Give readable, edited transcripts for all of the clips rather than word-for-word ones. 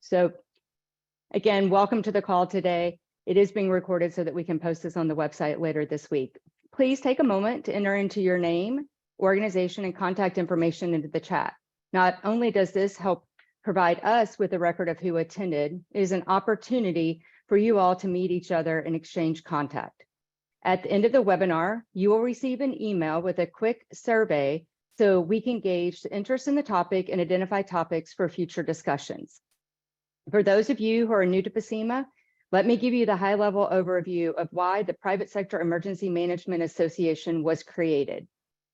So again, welcome to the call today. It is being recorded so that we can post this on the website later this week. Please take a moment to enter into your name, organization, and contact information into the chat. Not only does this help provide us with a record of who attended, it is an opportunity for you all to meet each other and exchange contact. At the end of the webinar, you will receive an email with a quick survey so we can gauge the interest in the topic and identify topics for future discussions. For those of you who are new to PSEMA, let me give you the high-level overview of why the Private Sector Emergency Management Association was created.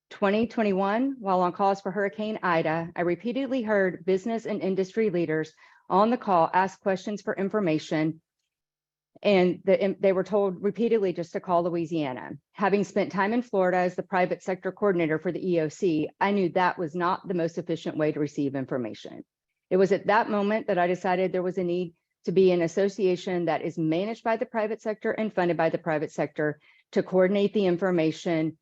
2021, while on calls for Hurricane Ida, I repeatedly heard business and industry leaders on the call ask questions for information, and they were told repeatedly just to call Louisiana. Having spent time in Florida as the private sector coordinator for the EOC, I knew that was not the most efficient way to receive information. It was at that moment that I decided there was a need to be an association that is managed by the private sector and funded by the private sector to coordinate the information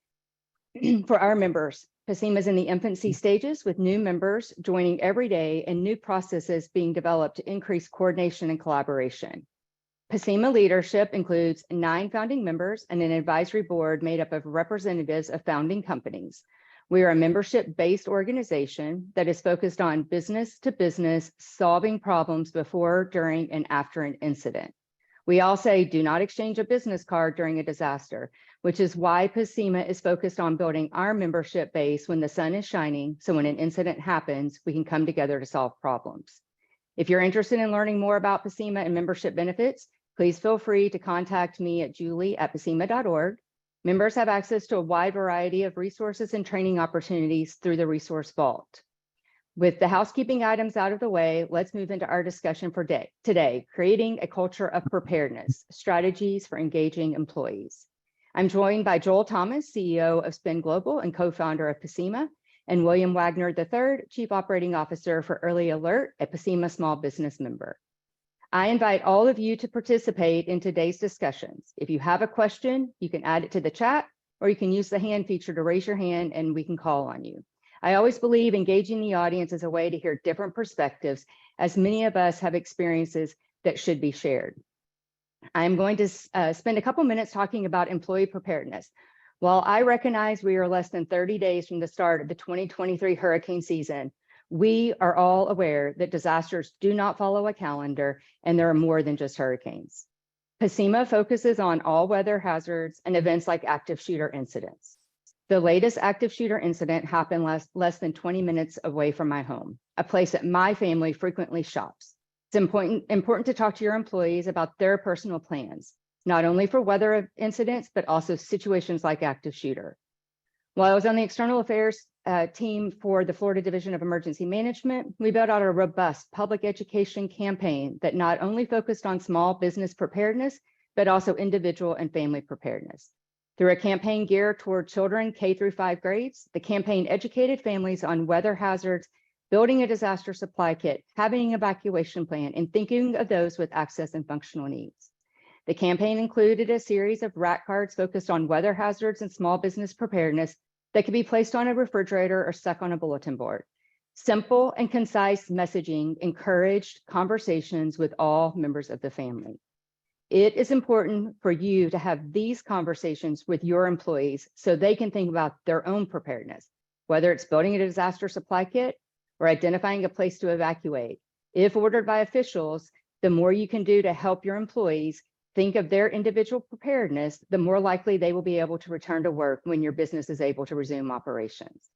for our members. PSEMA is in the infancy stages with new members joining every day and new processes being developed to increase coordination and collaboration. PSEMA leadership includes 9 founding members and an advisory board made up of representatives of founding companies. We are a membership-based organization that is focused on business-to-business solving problems before, during, and after an incident. We all say, do not exchange a business card during a disaster, which is why PSEMA is focused on building our membership base when the sun is shining, so when an incident happens, we can come together to solve problems. If you're interested in learning more about PSEMA and membership benefits, please feel free to contact me at julie@psema.org. Members have access to a wide variety of resources and training opportunities through the Resource Vault. With the housekeeping items out of the way, let's move into our discussion for today, creating a culture of preparedness, strategies for engaging employees. I'm joined by Joel Thomas, CEO of Spin Global and co-founder of PSEMA, and William Wagner III, Chief Operating Officer for Early Alert, a PSEMA small business member. I invite all of you to participate in today's discussions. If you have a question, you can add it to the chat, or you can use the hand feature to raise your hand and we can call on you. I always believe engaging the audience is a way to hear different perspectives, as many of us have experiences that should be shared. I'm going to spend a couple minutes talking about employee preparedness. While I recognize we are less than 30 days from the start of the 2023 hurricane season, we are all aware that disasters do not follow a calendar, and there are more than just hurricanes. PSEMA focuses on all weather hazards and events like active shooter incidents. The latest active shooter incident happened less than 20 minutes away from my home, a place that my family frequently shops. It's important to talk to your employees about their personal plans, not only for weather incidents, but also situations like active shooter. While I was on the external affairs team for the Florida Division of Emergency Management, we built out a robust public education campaign that not only focused on small business preparedness, but also individual and family preparedness. Through a campaign geared toward children K through 5 grades, the campaign educated families on weather hazards, building a disaster supply kit, having an evacuation plan, and thinking of those with access and functional needs. The campaign included a series of rack cards focused on weather hazards and small business preparedness that could be placed on a refrigerator or stuck on a bulletin board. Simple and concise messaging encouraged conversations with all members of the family. It is important for you to have these conversations with your employees so they can think about their own preparedness, whether it's building a disaster supply kit or identifying a place to evacuate. If ordered by officials, the more you can do to help your employees think of their individual preparedness, the more likely they will be able to return to work when your business is able to resume operations.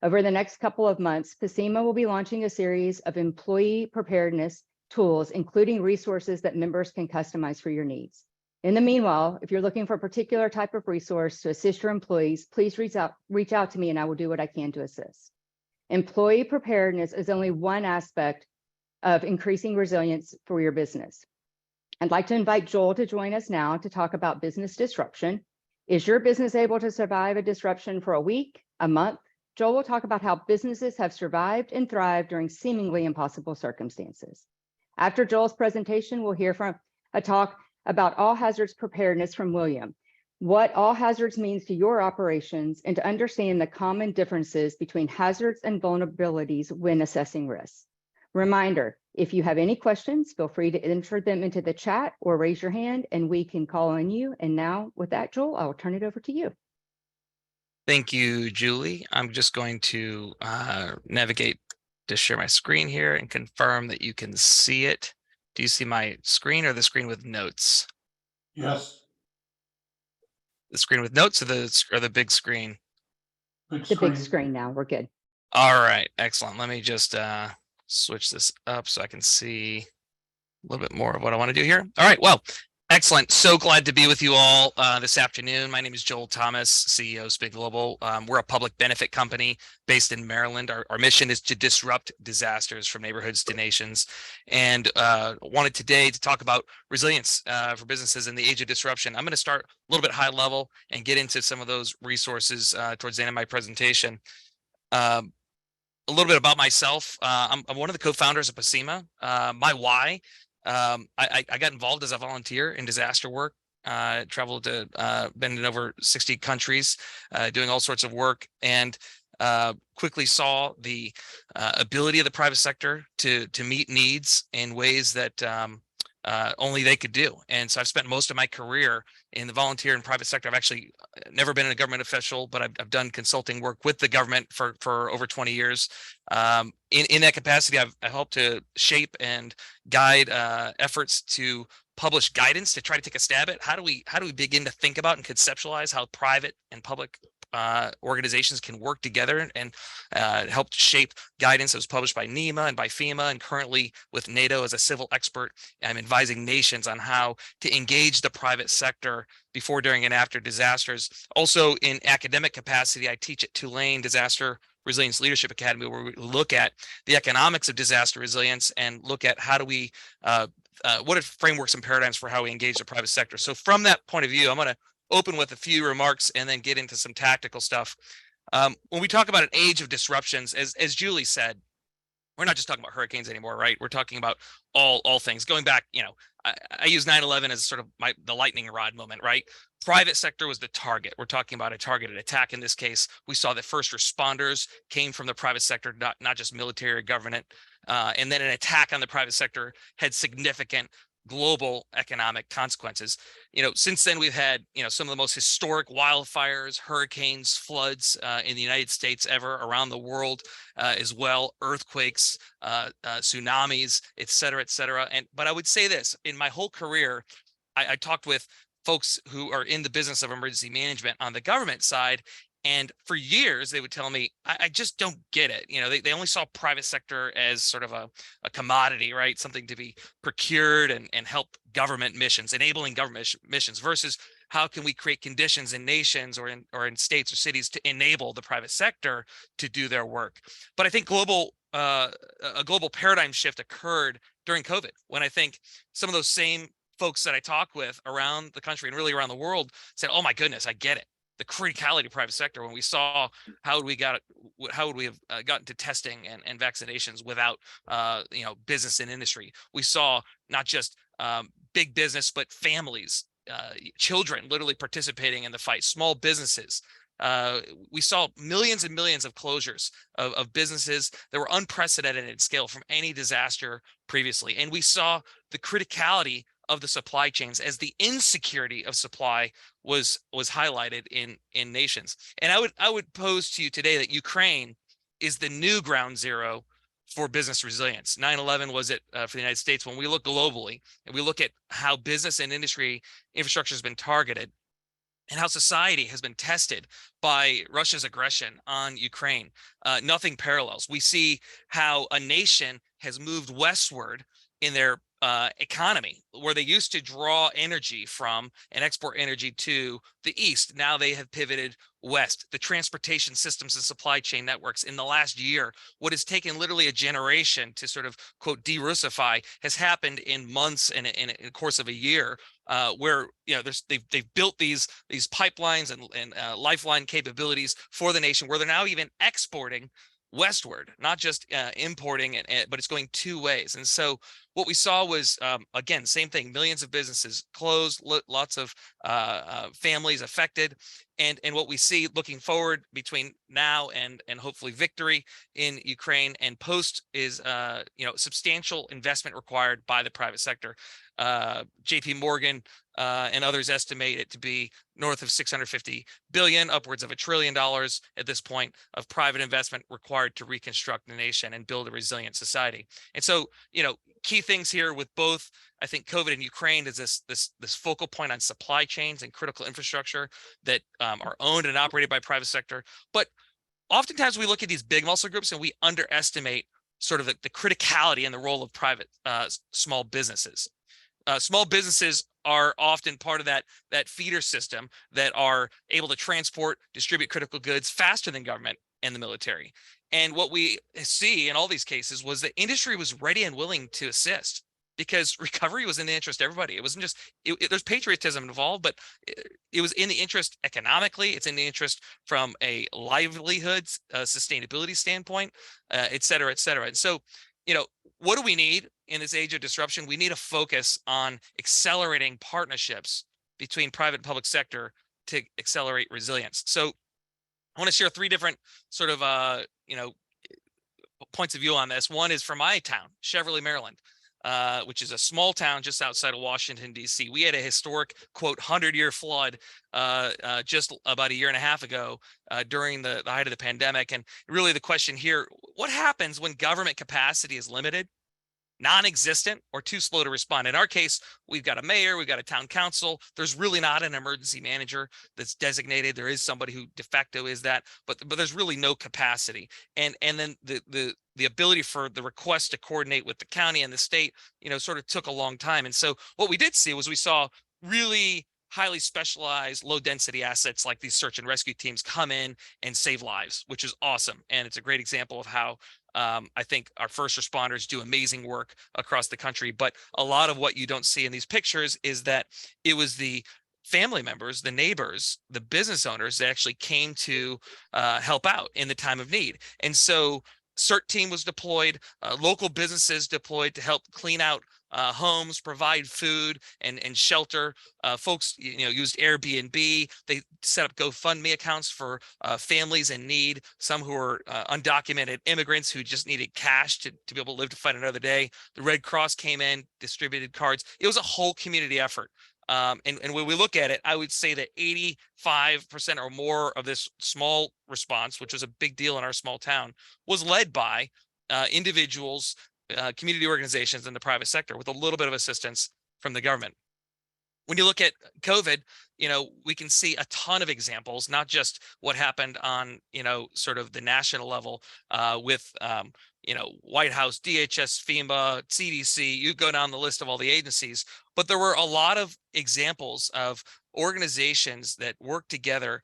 Over the next couple of months, PSEMA will be launching a series of employee preparedness tools, including resources that members can customize for your needs. In the meanwhile, if you're looking for a particular type of resource to assist your employees, please reach out to me and I will do what I can to assist. Employee preparedness is only one aspect of increasing resilience for your business. I'd like to invite Joel to join us now to talk about business disruption. Is your business able to survive a disruption for a week, a month? Joel will talk about how businesses have survived and thrived during seemingly impossible circumstances. After Joel's presentation, we'll hear from a talk about all hazards preparedness from William, what all hazards means to your operations, and to understand the common differences between hazards and vulnerabilities when assessing risks. Reminder, if you have any questions, feel free to enter them into the chat or raise your hand and we can call on you. And now with that, Joel, I'll turn it over to you. Thank you, Julie. I'm just going to navigate to share my screen here and confirm that you can see it. Do you see my screen or the screen with notes? Yes. The screen with notes or the big screen? The big screen now, we're good. All right, excellent. Let me just switch this up so I can see a little bit more of what I want to do here. All right, well, excellent. So glad to be with you all this afternoon. My name is Joel Thomas, CEO of Spig Global. We're a public benefit company based in Maryland. Our mission is to disrupt disasters from neighborhoods to nations. And wanted today to talk about resilience for businesses in the age of disruption. I'm going to start a little bit high level and get into some of those resources towards the end of my presentation. A little bit about myself. I'm one of the co-founders of PSEMA. My why, I got involved as a volunteer in disaster work. Traveled to, been in over 60 countries, doing all sorts of work, and quickly saw the ability of the private sector to meet needs in ways that only they could do. And so I've spent most of my career in the volunteer and private sector. I've actually never been a government official, but I've done consulting work with the government for over 20 years. In that capacity, I helped to shape and guide efforts to publish guidance to try to take a stab at how do we begin to think about and conceptualize how private and public organizations can work together, and helped shape guidance that was published by NEMA and by FEMA, and currently with NATO as a civil expert. I'm advising nations on how to engage the private sector before, during, and after disasters. Also in academic capacity, I teach at Tulane Disaster Resilience Leadership Academy, where we look at the economics of disaster resilience and look at how do we, what are frameworks and paradigms for how we engage the private sector. So from that point of view, I'm going to open with a few remarks and then get into some tactical stuff. When we talk about an age of disruptions, as Julie said, we're not just talking about hurricanes anymore, right? We're talking about all things. Going back, I use 9/11 as sort of the lightning rod moment, right? Private sector was the target. We're talking about a targeted attack in this case. We saw that first responders came from the private sector, not just military or government. And then an attack on the private sector had significant global economic consequences. Since then we've had, some of the most historic wildfires, hurricanes, floods in the United States ever, around the world as well, earthquakes, tsunamis, et cetera, et cetera. But I would say this, in my whole career, I talked with folks who are in the business of emergency management on the government side. And for years, they would tell me, I just don't get it. They only saw private sector as sort of a commodity, right? Something to be procured and help government missions, enabling government missions, versus how can we create conditions in nations or in states or cities to enable the private sector to do their work. But I think a global paradigm shift occurred during COVID, when I think some of those same folks that I talk with around the country and really around the world said, oh my goodness, I get it. The criticality of private sector, when we saw how would we have gotten to testing and vaccinations without business and industry. We saw not just big business, but families, children literally participating in the fight, small businesses. We saw millions and millions of closures of businesses that were unprecedented in scale from any disaster previously. And we saw the criticality of the supply chains as the insecurity of supply was highlighted in nations. And I would pose to you today that Ukraine is the new ground zero for business resilience. 9/11 was it for the United States. When we look globally and we look at how business and industry infrastructure has been targeted and how society has been tested by Russia's aggression on Ukraine, nothing parallels. We see how a nation has moved westward in their economy, where they used to draw energy from and export energy to the east. Now they have pivoted west. The transportation systems and supply chain networks in the last year, what has taken literally a generation to sort of quote de-Russify, has happened in months and in the course of a year, where they've built these pipelines and lifeline capabilities for the nation, where they're now even exporting westward, not just importing, but it's going two ways. And so what we saw was, again, same thing, millions of businesses closed, lots of families affected. And what we see looking forward between now and hopefully victory in Ukraine and post is, substantial investment required by the private sector. JP Morgan and others estimate it to be north of 650 billion, upwards of $1 trillion at this point of private investment required to reconstruct the nation and build a resilient society. And so, key things here with both, I think, COVID and Ukraine is this focal point on supply chains and critical infrastructure that are owned and operated by private sector. But oftentimes we look at these big muscle groups and we underestimate sort of the criticality and the role of private small businesses. Small businesses are often part of that feeder system that are able to transport, distribute critical goods faster than government and the military. And what we see in all these cases was that industry was ready and willing to assist because recovery was in the interest of everybody. It wasn't just, there's patriotism involved, but it was in the interest economically. It's in the interest from a livelihoods, sustainability standpoint, et cetera, et cetera. And so, what do we need in this age of disruption? We need a focus on accelerating partnerships between private and public sector to accelerate resilience. So I want to share 3 different sort of, points of view on this. One is from my town, Cheverly, Maryland, which is a small town just outside of Washington, D.C. We had a historic, quote, 100-year flood just about a year and a half ago during the height of the pandemic. And really the question here, what happens when government capacity is limited, non-existent, or too slow to respond? In our case, we've got a mayor, we've got a town council. There's really not an emergency manager that's designated. There is somebody who de facto is that, but there's really no capacity. And then the ability for the request to coordinate with the county and the state, sort of took a long time. And so what we did see was we saw really highly specialized, low density assets like these search and rescue teams come in and save lives, which is awesome. And it's a great example of how I think our first responders do amazing work across the country. But a lot of what you don't see in these pictures is that it was the family members, the neighbors, the business owners that actually came to help out in the time of need. And so CERT team was deployed, local businesses deployed to help clean out homes, provide food and shelter. Folks, used Airbnb. They set up GoFundMe accounts for families in need, some who are undocumented immigrants who just needed cash to be able to live to fight another day. The Red Cross came in, distributed cards. It was a whole community effort. And when we look at it, I would say that 85% or more of this small response, which was a big deal in our small town, was led by individuals, community organizations, and the private sector with a little bit of assistance from the government. When you look at COVID, we can see a ton of examples, not just what happened on, sort of the national level with, White House, DHS, FEMA, CDC, you go down the list of all the agencies, but there were a lot of examples of organizations that worked together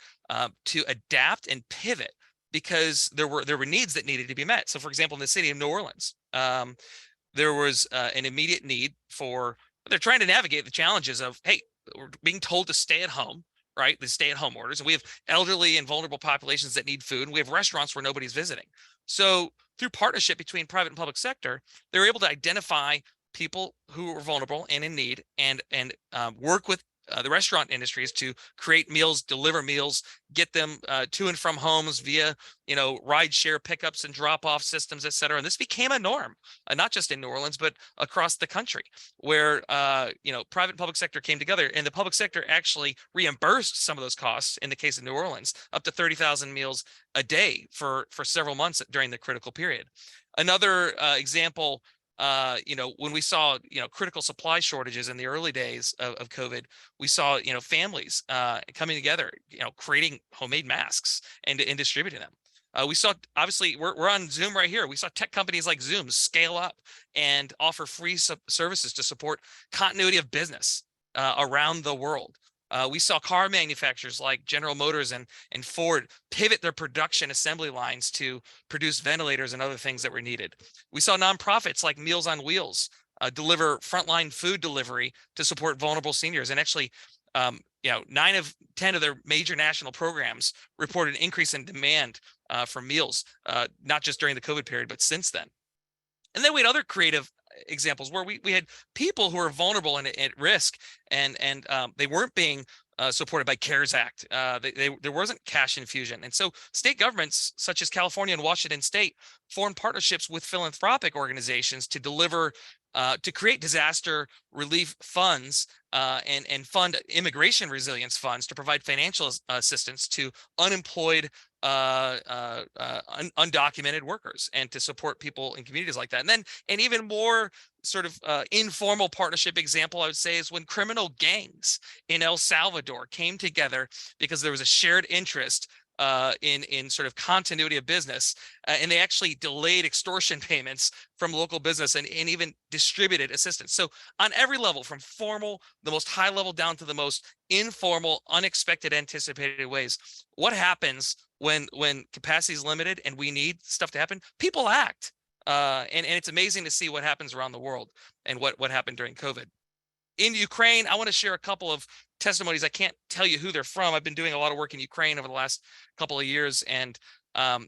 to adapt and pivot because there were needs that needed to be met. So for example, in the city of New Orleans, there was an immediate need for, they're trying to navigate the challenges of, hey, we're being told to stay at home, right? The stay-at-home orders. And we have elderly and vulnerable populations that need food, and we have restaurants where nobody's visiting. So through partnership between private and public sector, they were able to identify people who were vulnerable and in need, and work with the restaurant industries to create meals, deliver meals, get them to and from homes via, ride share pickups and drop off systems, et cetera. And this became a norm, not just in New Orleans, but across the country where, private and public sector came together, and the public sector actually reimbursed some of those costs in the case of New Orleans, up to 30,000 meals a day for several months during the critical period. Another example, when we saw, critical supply shortages in the early days of COVID, we saw, families coming together, creating homemade masks and distributing them. We saw, obviously, we're on Zoom right here. We saw tech companies like Zoom scale up and offer free services to support continuity of business around the world. We saw car manufacturers like General Motors and Ford pivot their production assembly lines to produce ventilators and other things that were needed. We saw nonprofits like Meals on Wheels deliver frontline food delivery to support vulnerable seniors. And actually, 9 of 10 of their major national programs reported an increase in demand for meals, not just during the COVID period, but since then. And then we had other creative examples where we had people who were vulnerable and at risk, and they weren't being supported by CARES Act. There wasn't cash infusion. And so state governments such as California and Washington State formed partnerships with philanthropic organizations to deliver, to create disaster relief funds and fund immigration resilience funds to provide financial assistance to unemployed undocumented workers and to support people in communities like that. And then an even more sort of informal partnership example, I would say, is when criminal gangs in El Salvador came together because there was a shared interest in sort of continuity of business, and they actually delayed extortion payments from local business and even distributed assistance. So on every level, from formal, the most high level, down to the most informal, unexpected, anticipated ways, what happens when capacity is limited and we need stuff to happen? People act, and it's amazing to see what happens around the world and what happened during COVID. In Ukraine, I want to share a couple of testimonies. I can't tell you who they're from. I've been doing a lot of work in Ukraine over the last couple of years, and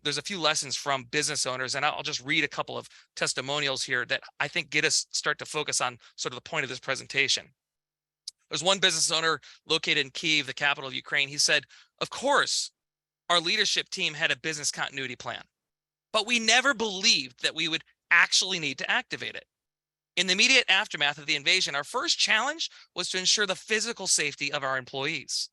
there's a few lessons from business owners, and I'll just read a couple of testimonials here that I think get us start to focus on sort of the point of this presentation. There's one business owner located in Kyiv, the capital of Ukraine. He said, "Of course, our leadership team had a business continuity plan, but we never believed that we would actually need to activate it. In the immediate aftermath of the invasion, our first challenge was to ensure the physical safety of our employees.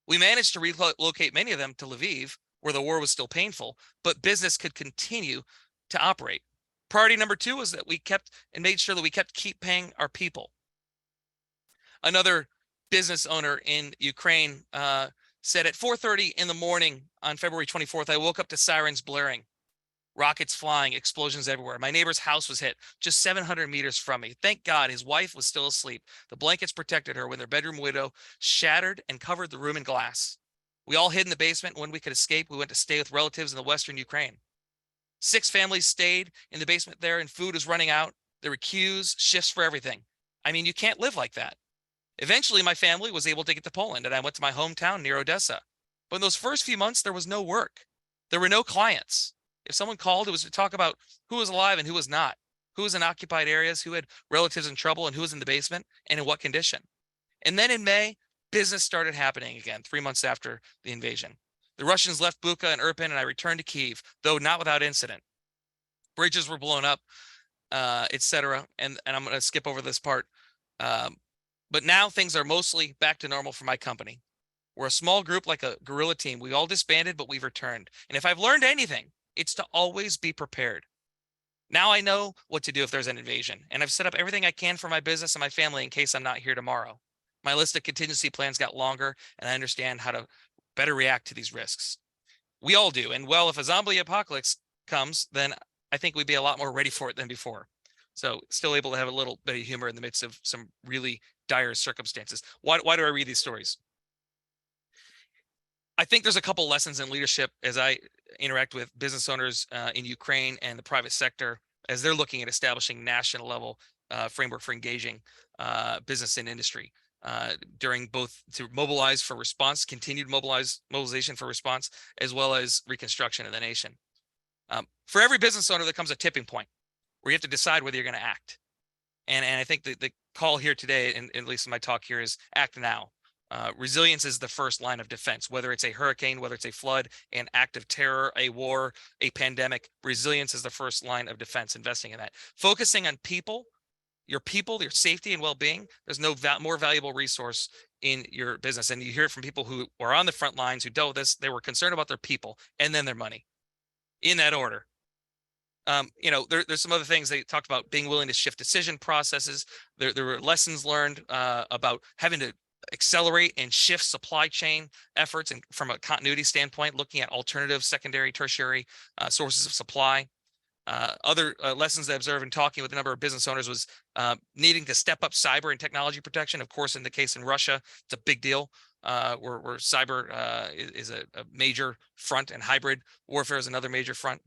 We managed to relocate many of them to Lviv, where the war was still painful, but business could continue to operate. Priority number 2 was that we made sure that we keep paying our people." Another business owner in Ukraine said, "At 4:30 in the morning on February 24th, I woke up to sirens blaring. Rockets flying, explosions everywhere. My neighbor's house was hit just 700 meters from me. Thank God his wife was still asleep. The blankets protected her when their bedroom window shattered and covered the room in glass. We all hid in the basement. When we could escape, we went to stay with relatives in the western Ukraine. 6 families stayed in the basement there, and food was running out. There were queues, shifts for everything. I mean, you can't live like that. Eventually, my family was able to get to Poland, and I went to my hometown near Odessa. But in those first few months, there was no work. There were no clients. If someone called, it was to talk about who was alive and who was not, who was in occupied areas, who had relatives in trouble, and who was in the basement, and in what condition. And then in May, business started happening again, 3 months after the invasion. The Russians left Bucha and Irpin, and I returned to Kyiv, though not without incident. Bridges were blown up, etc. And I'm going to skip over this part. But now things are mostly back to normal for my company. We're a small group, like a guerrilla team. We all disbanded, but we've returned. And if I've learned anything, it's to always be prepared. Now I know what to do if there's an invasion, and I've set up everything I can for my business and my family in case I'm not here tomorrow. My list of contingency plans got longer, and I understand how to better react to these risks. We all do. And well, if a zombie apocalypse comes, then I think we'd be a lot more ready for it than before. So still able to have a little bit of humor in the midst of some really dire circumstances. Why do I read these stories? I think there's a couple lessons in leadership as I interact with business owners in Ukraine and the private sector as they're looking at establishing national level framework for engaging business and industry during both to mobilize for response, continued mobilization for response, as well as reconstruction of the nation. For every business owner, there comes a tipping point where you have to decide whether you're going to act. And I think the call here today, and at least in my talk here, is act now. Resilience is the first line of defense, whether it's a hurricane, whether it's a flood, an act of terror, a war, a pandemic. Resilience is the first line of defense, investing in that. Focusing on people, your safety and well-being, there's no more valuable resource in your business. And you hear it from people who are on the front lines who dealt with this. They were concerned about their people and then their money, in that order. There's some other things they talked about, being willing to shift decision processes. There were lessons learned about having to accelerate and shift supply chain efforts, and from a continuity standpoint, looking at alternative secondary, tertiary sources of supply. Other lessons I observed in talking with a number of business owners was needing to step up cyber and technology protection. Of course, in the case in Russia, it's a big deal where cyber is a major front, and hybrid warfare is another major front.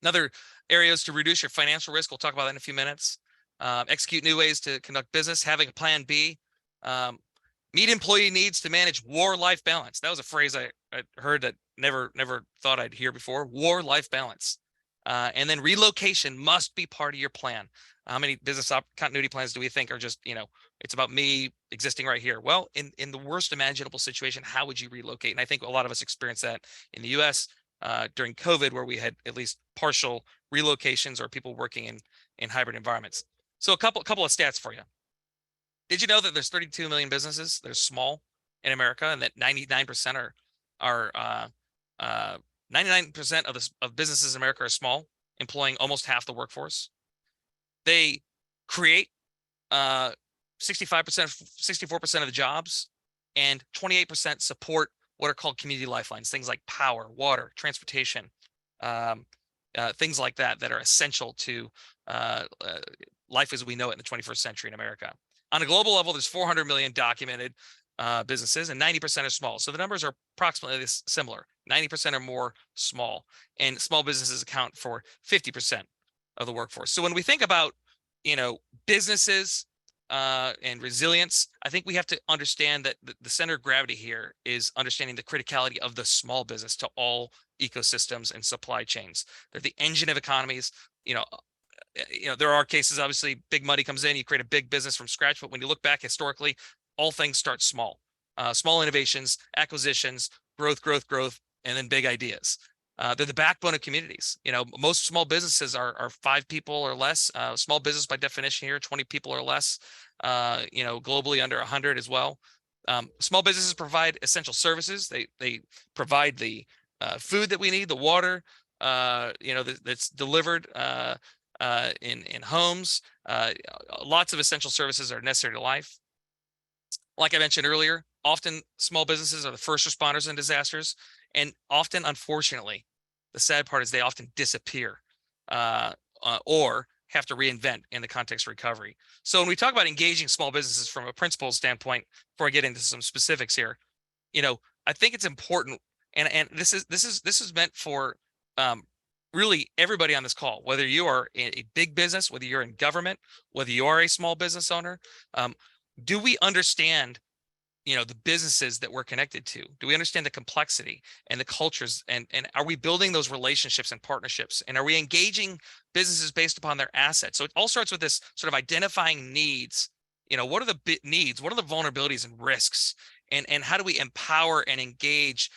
Another areas to reduce your financial risk. We'll talk about that in a few minutes. Execute new ways to conduct business, having a plan B. Meet employee needs to manage war-life balance. That was a phrase I heard that never thought I'd hear before. War-life balance. And then relocation must be part of your plan. How many business continuity plans do we think are just, it's about me existing right here? Well, in the worst imaginable situation, how would you relocate? And I think a lot of us experienced that in the US during COVID, where we had at least partial relocations or people working in hybrid environments. So a couple of stats for you. Did you know that there's 32 million businesses that are small in America, and that 99% are 99% of businesses in America are small, employing almost half the workforce. They create 65%, 64% of the jobs, and 28% support what are called community lifelines, things like power, water, transportation, things like that are essential to life as we know it in the 21st century in America. On a global level, there's 400 million documented businesses, and 90% are small. So the numbers are approximately similar. 90% or more small, and small businesses account for 50% of the workforce. So when we think about, businesses and resilience, I think we have to understand that the center of gravity here is understanding the criticality of the small business to all ecosystems and supply chains. They're the engine of economies. There are cases, obviously, big money comes in, you create a big business from scratch. But when you look back historically, all things start small. Small innovations, acquisitions, growth, and then big ideas. They're the backbone of communities. Most small businesses are 5 people or less. Small business by definition here, 20 people or less. Globally under 100 as well. Small businesses provide essential services. They provide the food that we need, the water, that's delivered in homes. Lots of essential services are necessary to life. Like I mentioned earlier, often small businesses are the first responders in disasters, and often, unfortunately, the sad part is they often disappear or have to reinvent in the context of recovery. So when we talk about engaging small businesses from a principles standpoint, before I get into some specifics here, I think it's important, and this is meant for really everybody on this call, whether you are a big business, whether you're in government, whether you are a small business owner. Do we understand, the businesses that we're connected to? Do we understand the complexity and the cultures, and are we building those relationships and partnerships? And are we engaging businesses based upon their assets? So it all starts with this sort of identifying needs. What are the needs? What are the vulnerabilities and risks? And how do we empower and engage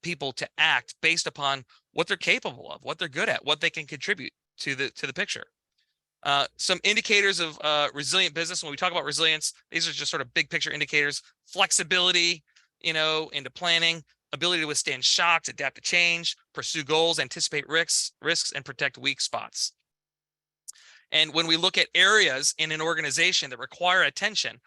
people to act based upon what they're capable of, what they're good at, what they can contribute to the picture? Some indicators of resilient business. When we talk about resilience, these are just sort of big picture indicators. Flexibility, into planning, ability to withstand shocks, adapt to change, pursue goals, anticipate risks, and protect weak spots. And when we look at areas in an organization that require attention,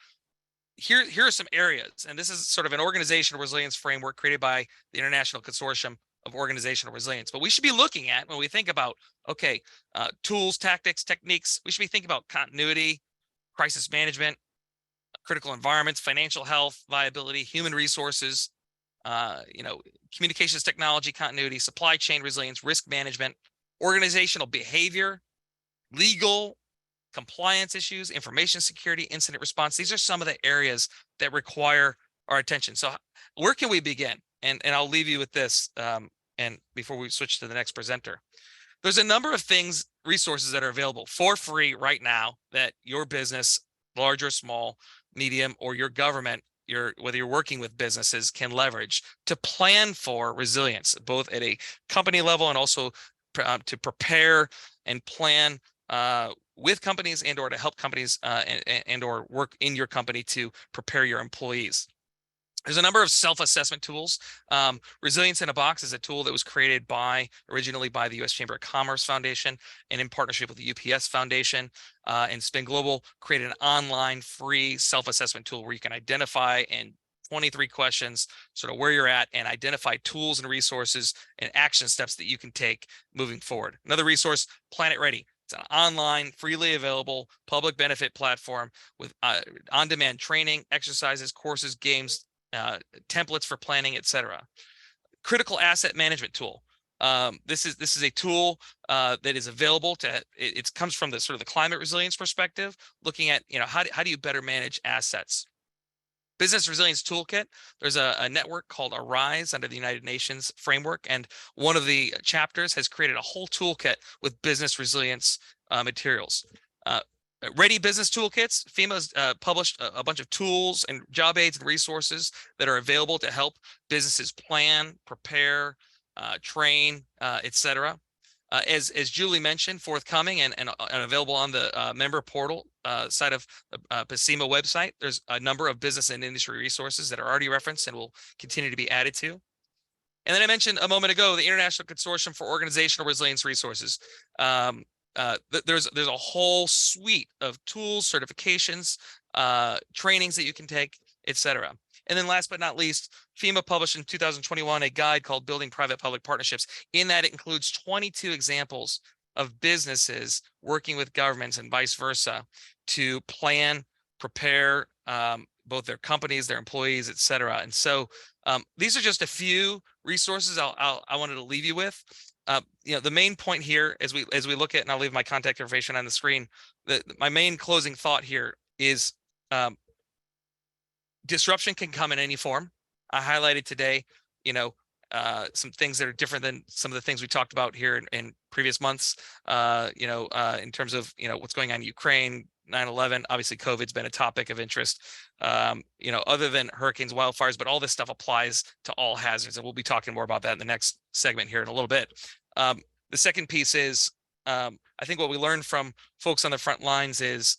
here are some areas. And this is sort of an organizational resilience framework created by the International Consortium of Organizational Resilience. But we should be looking at, when we think about, tools, tactics, techniques, we should be thinking about continuity, crisis management, critical environments, financial health, viability, human resources, communications technology, continuity, supply chain resilience, risk management, organizational behavior, legal, compliance issues, information security, incident response. These are some of the areas that require our attention. So where can we begin? And I'll leave you with this, and before we switch to the next presenter. There's a number of things, resources that are available for free right now that your business, large or small, medium, or your government, whether you're working with businesses, can leverage to plan for resilience, both at a company level and also to prepare and plan with companies and or to help companies and or work in your company to prepare your employees. There's a number of self-assessment tools. Resilience in a Box is a tool that was created originally by the U.S. Chamber of Commerce Foundation and in partnership with the UPS Foundation. And Spin Global created an online free self-assessment tool where you can identify in 23 questions sort of where you're at and identify tools and resources and action steps that you can take moving forward. Another resource, Planet Ready. It's an online, freely available public benefit platform with on-demand training, exercises, courses, games, templates for planning, etc. Critical asset management tool. This is a tool that is available to. It comes from the sort of the climate resilience perspective, looking at how do you better manage assets. Business Resilience Toolkit. There's a network called Arise under the United Nations framework, and one of the chapters has created a whole toolkit with business resilience materials. Ready Business Toolkits. FEMA's published a bunch of tools and job aids and resources that are available to help businesses plan, prepare, train, etc. As Julie mentioned, forthcoming and available on the member portal side of the PSEMA website. There's a number of business and industry resources that are already referenced and will continue to be added to. And then I mentioned a moment ago the International Consortium for Organizational Resilience Resources. There's a whole suite of tools, certifications, trainings that you can take, etc. And then last but not least, FEMA published in 2021 a guide called Building Private-Public Partnerships. In that, it includes 22 examples of businesses working with governments and vice versa to plan, prepare both their companies, their employees, etc. And so these are just a few resources I wanted to leave you with. The main point here, as we look at, and I'll leave my contact information on the screen. My main closing thought here is disruption can come in any form. I highlighted today, some things that are different than some of the things we talked about here in previous months. In terms of what's going on in Ukraine, 9/11. Obviously, COVID's been a topic of interest. Other than hurricanes, wildfires, but all this stuff applies to all hazards, and we'll be talking more about that in the next segment here in a little bit. The second piece is, I think what we learned from folks on the front lines is,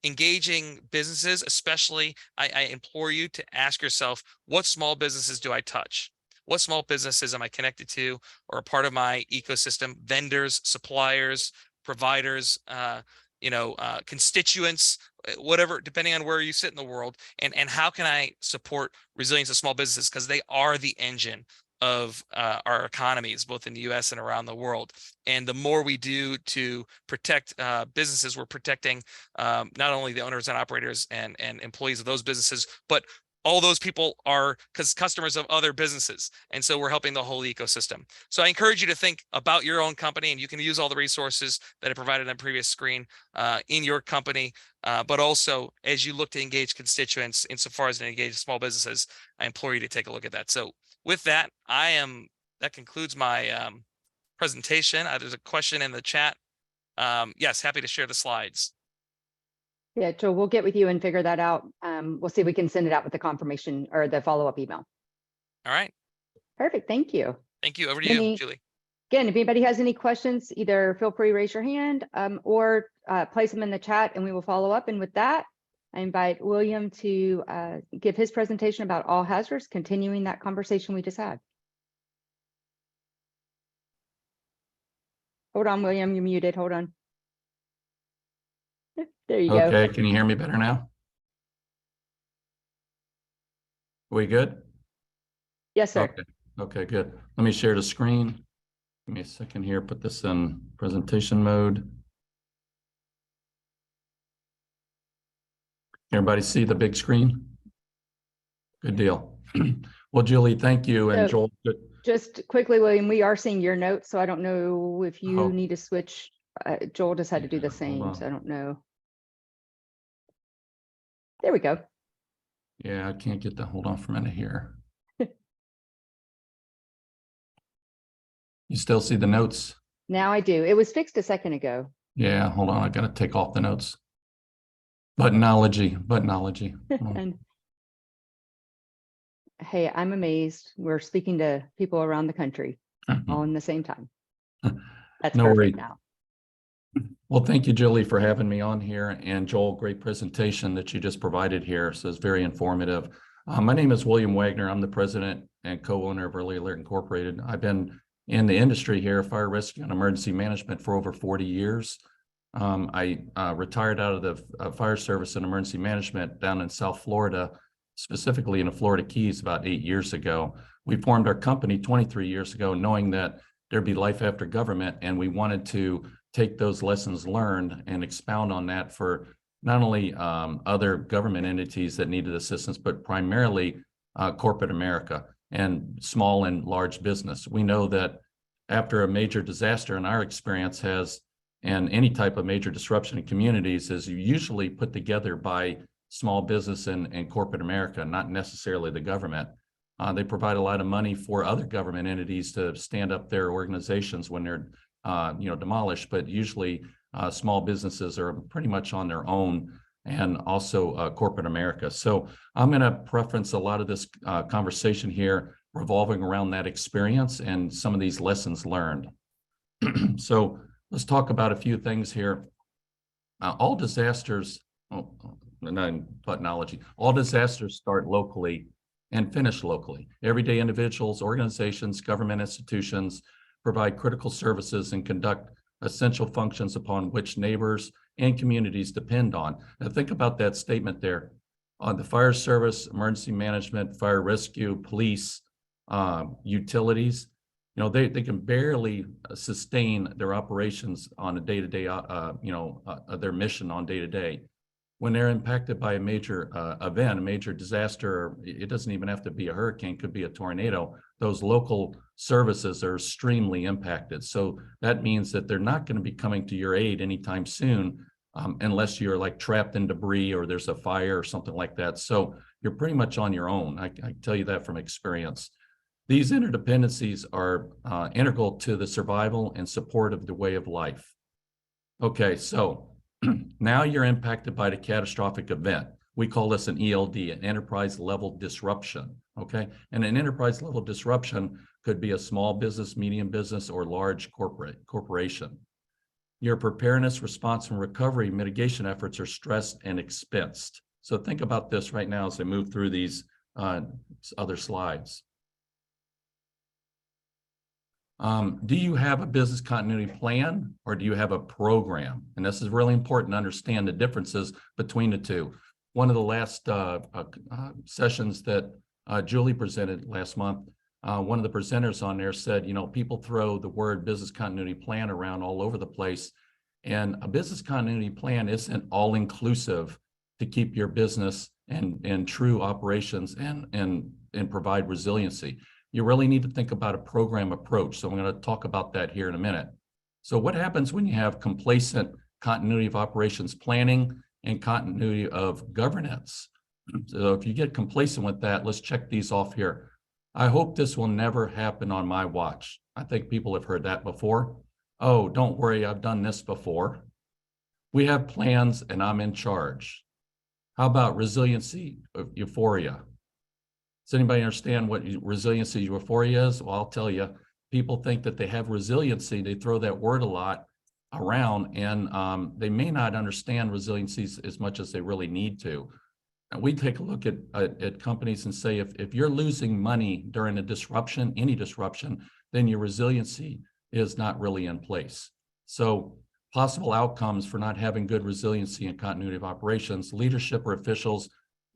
engaging businesses, especially. I implore you to ask yourself, what small businesses do I touch? What small businesses am I connected to or a part of my ecosystem? Vendors, suppliers, providers, constituents, whatever, depending on where you sit in the world, and how can I support resilience of small businesses, because they are the engine of our economies, both in the US and around the world. And the more we do to protect businesses, we're protecting not only the owners and operators and employees of those businesses, but all those people are customers of other businesses. And so we're helping the whole ecosystem. So I encourage you to think about your own company, and you can use all the resources that I provided on the previous screen in your company. But also, as you look to engage constituents insofar as to engage small businesses, I implore you to take a look at that. So with that, that concludes my presentation. There's a question in the chat. Yes, happy to share the slides. Yeah, Joel, we'll get with you and figure that out. We'll see if we can send it out with the confirmation or the follow-up email. All right. Perfect. Thank you. Thank you. Over to you, Julie. Again, if anybody has any questions, either feel free to raise your hand or place them in the chat and we will follow up. And with that, I invite William to give his presentation about all hazards, continuing that conversation we just had. Hold on, William, you're muted. Hold on. There you go. Okay, can you hear me better now? We good? Yes, sir. Okay, good. Let me share the screen. Give me a second here, put this in presentation mode. Everybody see the big screen? Good deal. Well, Julie, thank you. And Joel. Just quickly, William, we are seeing your notes, so I don't know if you need to switch. Joel just had to do the same, so I don't know. There we go. Yeah, I can't get that. Hold on for a minute here. You still see the notes? Now I do. It was fixed a second ago. Yeah, hold on. I got to take off the notes. Buttonology. And hey, I'm amazed. We're speaking to people around the country all in the same time. That's no perfect worries. now. Well, thank you, Julie, for having me on here. And Joel, great presentation that you just provided here. So it's very informative. My name is William Wagner. I'm the president and co-owner of Early Alert Incorporated. I've been in the industry here, fire rescue and emergency management, for over 40 years. I retired out of the fire service and emergency management down in South Florida, specifically in the Florida Keys, about 8 years ago. We formed our company 23 years ago, knowing that there'd be life after government, and we wanted to take those lessons learned and expound on that for not only other government entities that needed assistance, but primarily corporate America and small and large business. We know that after a major disaster, in our experience and any type of major disruption in communities, is usually put together by small business and corporate America, not necessarily the government. They provide a lot of money for other government entities to stand up their organizations when they're demolished, but usually small businesses are pretty much on their own, and also corporate America. So I'm going to preference a lot of this conversation here revolving around that experience and some of these lessons learned. So let's talk about a few things here. All disasters, all disasters start locally and finish locally. Everyday individuals, organizations, government institutions provide critical services and conduct essential functions upon which neighbors and communities depend on. Now think about that statement there. On the fire service, emergency management, fire rescue, police, utilities, they can barely sustain their operations on a day-to-day, their mission on day-to-day. When they're impacted by a major event, a major disaster, it doesn't even have to be a hurricane, could be a tornado, those local services are extremely impacted. So that means that they're not going to be coming to your aid anytime soon, unless you're like trapped in debris or there's a fire or something like that. So you're pretty much on your own. I tell you that from experience. These interdependencies are integral to the survival and support of the way of life. Okay, so now you're impacted by the catastrophic event. We call this an ELD, an enterprise level disruption, okay? And an enterprise level disruption could be a small business, medium business, or large corporation. Your preparedness, response, and recovery mitigation efforts are stressed and expensed. So think about this right now as I move through these other slides. Do you have a business continuity plan, or do you have a program? And this is really important to understand the differences between the two. One of the last sessions that Julie presented last month, one of the presenters on there said, people throw the word business continuity plan around all over the place. And a business continuity plan isn't all inclusive to keep your business and true operations and provide resiliency. You really need to think about a program approach. So I'm going to talk about that here in a minute. So what happens when you have complacent continuity of operations planning and continuity of governance? So if you get complacent with that, let's check these off here. I hope this will never happen on my watch. I think people have heard that before. Oh, don't worry, I've done this before. We have plans and I'm in charge. How about resiliency of euphoria? Does anybody understand what resiliency euphoria is? Well, I'll tell you, people think that they have resiliency. They throw that word a lot around, and they may not understand resiliency as much as they really need to. And we take a look at companies and say, if you're losing money during a disruption, any disruption, then your resiliency is not really in place. So possible outcomes for not having good resiliency and continuity of operations, leadership or officials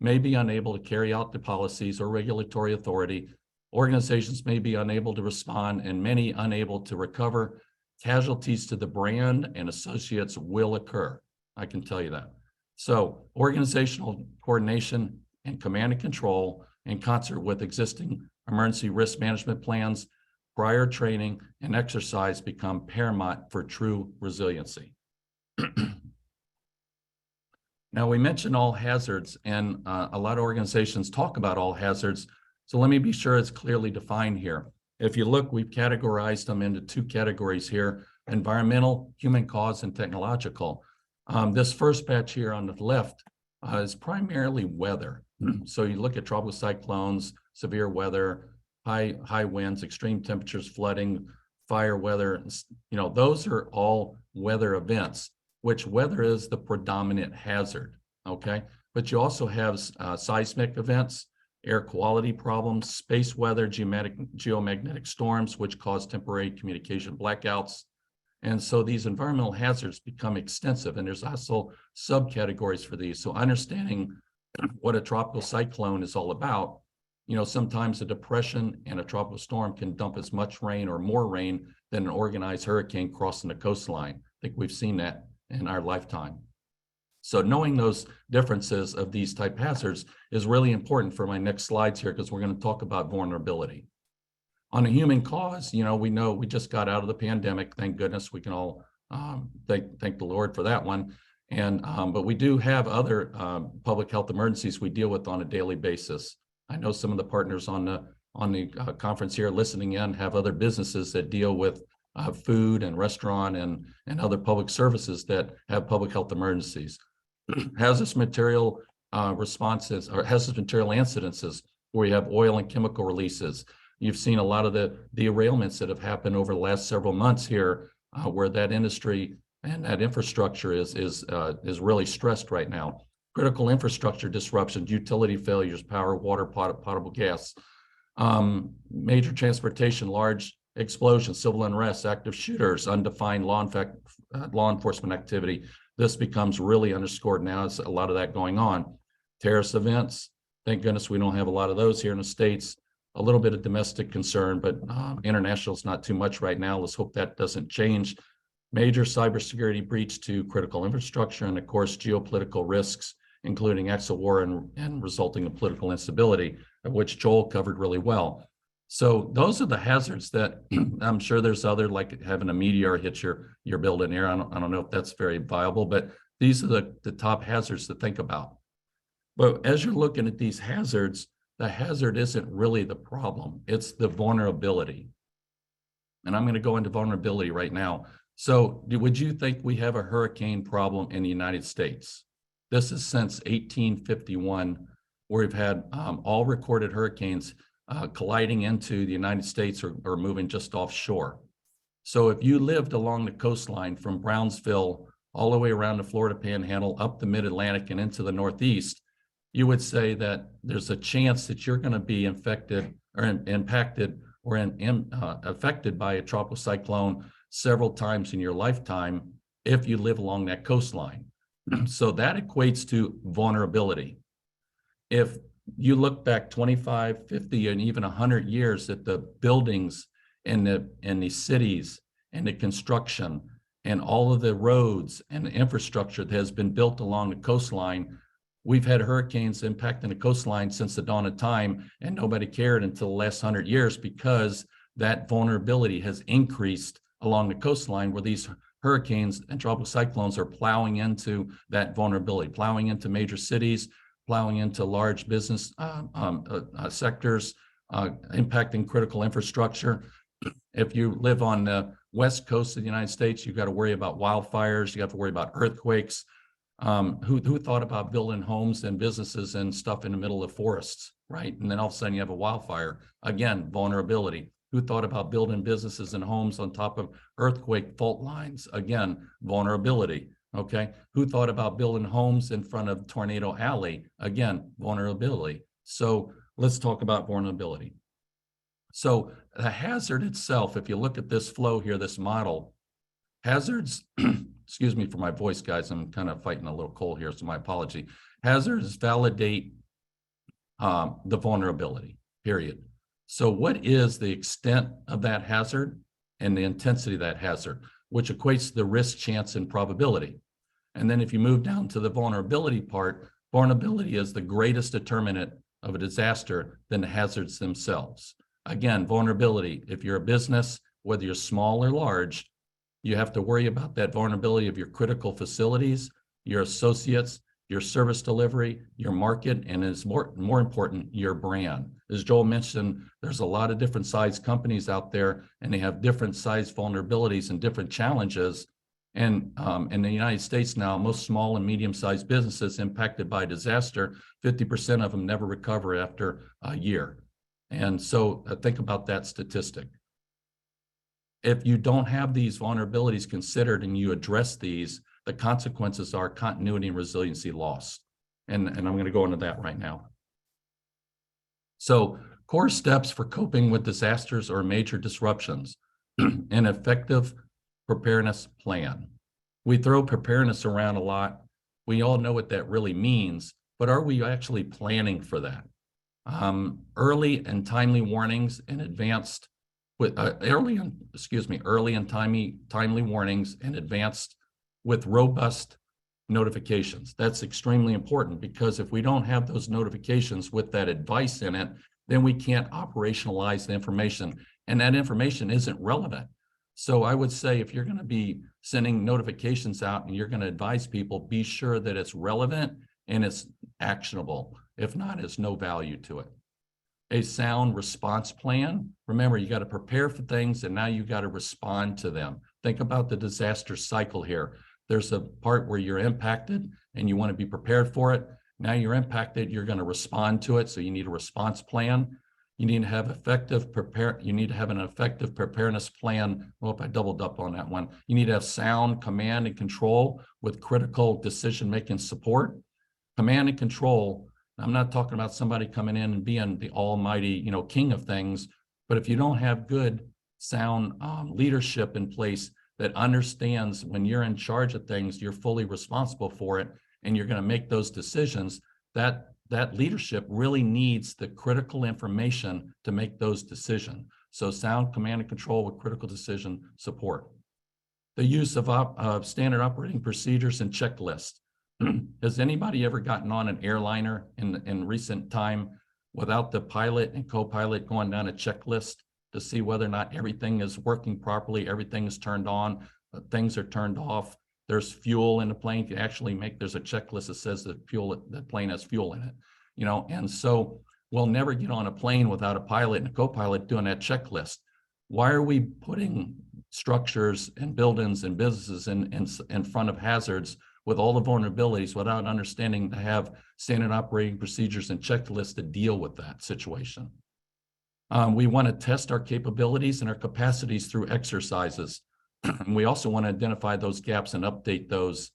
may be unable to carry out the policies or regulatory authority. Organizations may be unable to respond, and many unable to recover. Casualties to the brand and associates will occur. I can tell you that. So organizational coordination and command and control in concert with existing emergency risk management plans, prior training and exercise become paramount for true resiliency. Now, we mentioned all hazards, and a lot of organizations talk about all hazards. So let me be sure it's clearly defined here. If you look, we've categorized them into two categories here: environmental, human cause, and technological. This first batch here on the left is primarily weather. So you look at tropical cyclones, severe weather, high winds, extreme temperatures, flooding, fire weather. Those are all weather events, which weather is the predominant hazard, okay? But you also have seismic events, air quality problems, space weather, geomagnetic storms, which cause temporary communication blackouts. And so these environmental hazards become extensive, and there's also subcategories for these. So understanding what a tropical cyclone is all about, sometimes a depression and a tropical storm can dump as much rain or more rain than an organized hurricane crossing the coastline. I think we've seen that in our lifetime. So knowing those differences of these type hazards is really important for my next slides here, because we're going to talk about vulnerability. On a human cause, we know we just got out of the pandemic. Thank goodness. We can all thank the Lord for that one. And but we do have other public health emergencies we deal with on a daily basis. I know some of the partners on the conference here listening in have other businesses that deal with food and restaurant and other public services that have public health emergencies. Hazardous material responses or hazardous material incidences where you have oil and chemical releases. You've seen a lot of the derailments that have happened over the last several months here, where that industry and that infrastructure is really stressed right now. Critical infrastructure disruptions, utility failures, power, water, potable gas, major transportation, large explosions, civil unrest, active shooters, undefined law enforcement activity. This becomes really underscored now. There's a lot of that going on. Terrorist events, thank goodness we don't have a lot of those here in the States. A little bit of domestic concern, but international is not too much right now. Let's hope that doesn't change. Major cybersecurity breach to critical infrastructure, and of course, geopolitical risks, including acts of war and resulting in political instability, of which Joel covered really well. So those are the hazards that I'm sure there's other, like having a meteor hit your building here. I don't know if that's very viable, but these are the top hazards to think about. But as you're looking at these hazards, the hazard isn't really the problem. It's the vulnerability. And I'm going to go into vulnerability right now. So would you think we have a hurricane problem in the United States? This is since 1851, where we've had all recorded hurricanes colliding into the United States or moving just offshore. So if you lived along the coastline from Brownsville all the way around the Florida Panhandle, up the Mid-Atlantic and into the Northeast, you would say that there's a chance that you're going to be infected or impacted or affected by a tropical cyclone several times in your lifetime if you live along that coastline. So that equates to vulnerability. If you look back 25, 50, and even 100 years at the buildings and the cities and the construction and all of the roads and the infrastructure that has been built along the coastline, we've had hurricanes impacting the coastline since the dawn of time, and nobody cared until the last 100 years because that vulnerability has increased along the coastline, where these hurricanes and tropical cyclones are plowing into that vulnerability, plowing into major cities, plowing into large business sectors, impacting critical infrastructure. If you live on the west coast of the United States, you've got to worry about wildfires, you have to worry about earthquakes. Who thought about building homes and businesses and stuff in the middle of forests, right? And then all of a sudden you have a wildfire. Again, vulnerability. Who thought about building businesses and homes on top of earthquake fault lines? Again, vulnerability, okay? Who thought about building homes in front of Tornado Alley? Again, vulnerability. So let's talk about vulnerability. So the hazard itself, if you look at this flow here, this model, hazards, excuse me for my voice, guys, I'm kind of fighting a little cold here, so my apology. Hazards validate the vulnerability, period. So what is the extent of that hazard and the intensity of that hazard, which equates to the risk, chance, and probability. And then if you move down to the vulnerability part, vulnerability is the greatest determinant of a disaster than the hazards themselves. Again, vulnerability, if you're a business, whether you're small or large, you have to worry about that vulnerability of your critical facilities, your associates, your service delivery, your market, and is more important, your brand. As Joel mentioned, there's a lot of different size companies out there, and they have different size vulnerabilities and different challenges. And in the United States now, most small and medium-sized businesses impacted by disaster, 50% of them never recover after a year. And so think about that statistic. If you don't have these vulnerabilities considered and you address these, the consequences are continuity and resiliency lost. And I'm going to go into that right now. So core steps for coping with disasters or major disruptions. An effective preparedness plan. We throw preparedness around a lot. We all know what that really means, but are we actually planning for that? Early and timely warnings and advanced with early and timely warnings and advanced with robust notifications. That's extremely important, because if we don't have those notifications with that advice in it, then we can't operationalize the information, and that information isn't relevant. So I would say if you're going to be sending notifications out and you're going to advise people, be sure that it's relevant and it's actionable. If not, it's no value to it. A sound response plan. Remember, you got to prepare for things and now you got to respond to them. Think about the disaster cycle here. There's a part where you're impacted and you want to be prepared for it. Now you're impacted, you're going to respond to it. So you need a response plan. You need to have you need to have an effective preparedness plan. Well, if I doubled up on that one, you need to have sound command and control with critical decision-making support. Command and control. I'm not talking about somebody coming in and being the almighty, king of things, but if you don't have good, sound leadership in place that understands when you're in charge of things, you're fully responsible for it, and you're going to make those decisions, that leadership really needs the critical information to make those decisions. So sound command and control with critical decision support. The use of standard operating procedures and checklists. Has anybody ever gotten on an airliner in recent time without the pilot and co-pilot going down a checklist to see whether or not everything is working properly, everything is turned on, things are turned off, there's fuel in the plane? You can actually there's a checklist that says the plane has fuel in it, and so we'll never get on a plane without a pilot and a co-pilot doing that checklist. Why are we putting structures and buildings and businesses in front of hazards with all the vulnerabilities without understanding to have standard operating procedures and checklists to deal with that situation? We want to test our capabilities and our capacities through exercises. We also want to identify those gaps and update those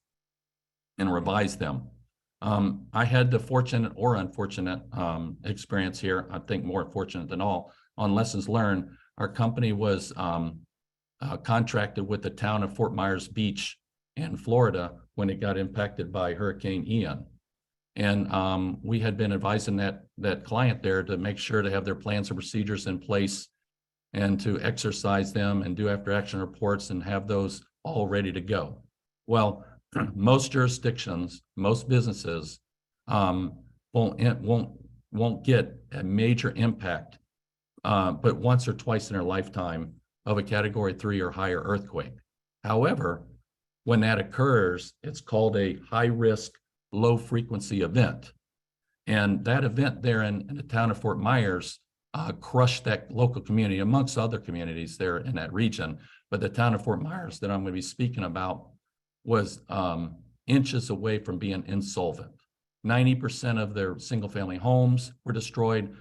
and revise them. I had the fortunate or unfortunate experience here, I think more fortunate than all, on lessons learned. Our company was contracted with the town of Fort Myers Beach in Florida when it got impacted by Hurricane Ian. And we had been advising that client there to make sure to have their plans and procedures in place and to exercise them and do after action reports and have those all ready to go. Well, most jurisdictions, most businesses won't get a major impact, but once or twice in their lifetime of a Category 3 or higher earthquake. However, when that occurs, it's called a high-risk, low-frequency event. And that event there in the town of Fort Myers crushed that local community, amongst other communities there in that region. But the town of Fort Myers that I'm going to be speaking about was inches away from being insolvent. 90% of their single-family homes were destroyed.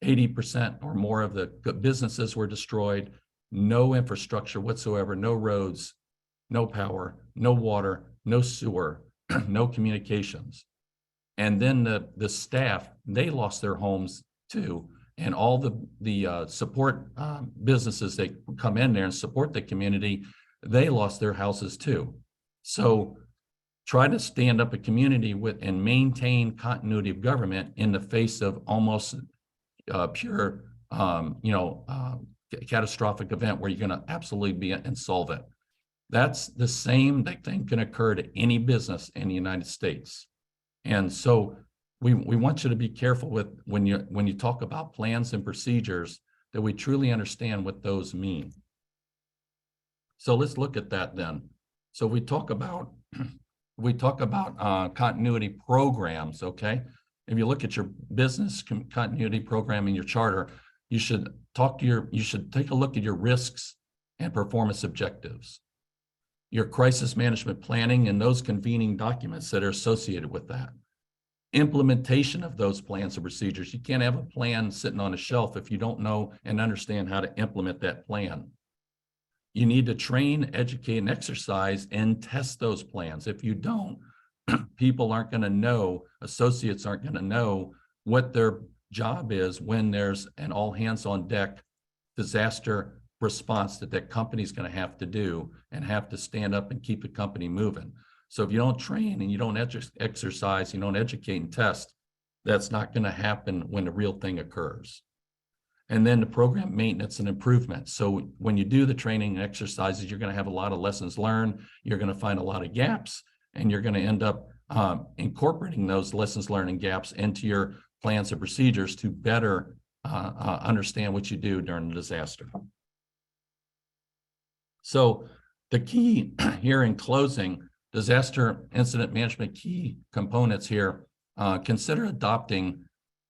80% or more of the businesses were destroyed. No infrastructure whatsoever, no roads, no power, no water, no sewer, no communications. And then the staff, they lost their homes too. And all the support businesses that come in there and support the community, they lost their houses too. So try to stand up a community with and maintain continuity of government in the face of almost pure, catastrophic event where you're going to absolutely be insolvent. That's the same thing can occur to any business in the United States. And so we want you to be careful with when you talk about plans and procedures that we truly understand what those mean. So let's look at that then. So we talk about continuity programs, okay? If you look at your business continuity program in your charter, you should take a look at your risks and performance objectives, your crisis management planning and those convening documents that are associated with that. Implementation of those plans and procedures. You can't have a plan sitting on a shelf if you don't know and understand how to implement that plan. You need to train, educate, and exercise and test those plans. If you don't, people aren't going to know, associates aren't going to know what their job is when there's an all hands on deck disaster response that company's going to have to do and have to stand up and keep the company moving. So if you don't train and you don't exercise, you don't educate and test, that's not going to happen when the real thing occurs. And then the program maintenance and improvement. So when you do the training and exercises, you're going to have a lot of lessons learned. You're going to find a lot of gaps, and you're going to end up incorporating those lessons learned and gaps into your plans and procedures to better understand what you do during the disaster. So the key here in closing, disaster incident management key components here, consider adopting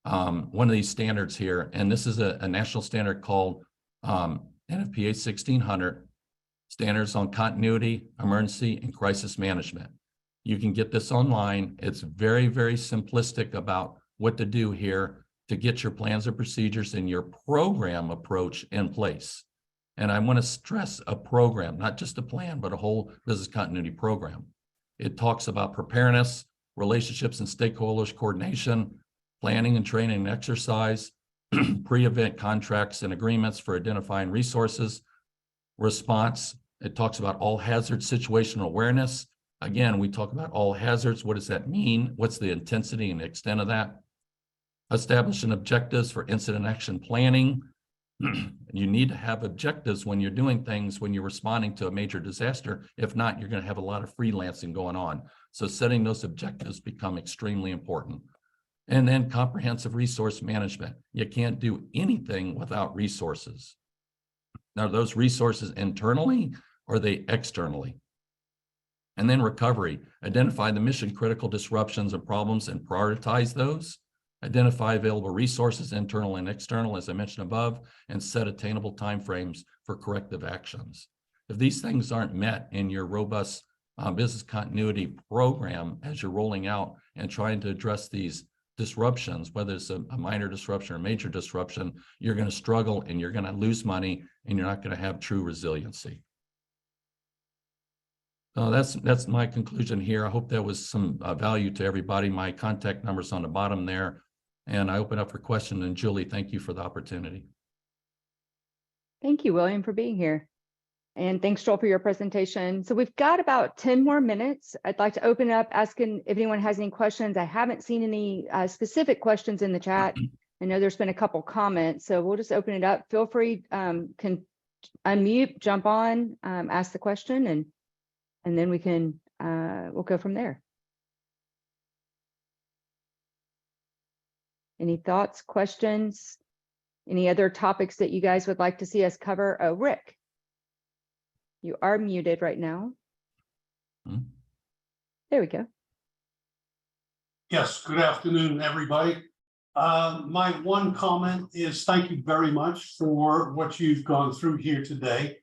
one of these standards here. And this is a national standard called NFPA 1600, Standards on Continuity, Emergency, and Crisis Management. You can get this online. It's very, very simplistic about what to do here to get your plans and procedures and your program approach in place. And I want to stress a program, not just a plan, but a whole business continuity program. It talks about preparedness, relationships and stakeholders coordination, planning and training and exercise, pre-event contracts and agreements for identifying resources, response. It talks about all hazard situational awareness. Again, we talk about all hazards. What does that mean? What's the intensity and extent of that? Establishing objectives for incident action planning. You need to have objectives when you're doing things, when you're responding to a major disaster. If not, you're going to have a lot of freelancing going on. So setting those objectives become extremely important. And then comprehensive resource management. You can't do anything without resources. Now, are those resources internally or are they externally? And then recovery. Identify the mission critical disruptions and problems and prioritize those. Identify available resources, internal and external, as I mentioned above, and set attainable timeframes for corrective actions. If these things aren't met in your robust business continuity program as you're rolling out and trying to address these disruptions, whether it's a minor disruption or major disruption, you're going to struggle and you're going to lose money and you're not going to have true resiliency. So that's my conclusion here. I hope that was some value to everybody. My contact number's on the bottom there. And I open up for questions. And Julie, thank you for the opportunity. Thank you, William, for being here. And thanks, Joel, for your presentation. So we've got about 10 more minutes. I'd like to open up asking if anyone has any questions. I haven't seen any specific questions in the chat. I know there's been a couple comments, so we'll just open it up. Feel free, can unmute, jump on, ask the question, and then we can, we'll go from there. Any thoughts, questions, any other topics that you guys would like to see us cover? Oh, Rick, you are muted right now. There we go. Yes, good afternoon, everybody. My one comment is thank you very much for what you've gone through here today.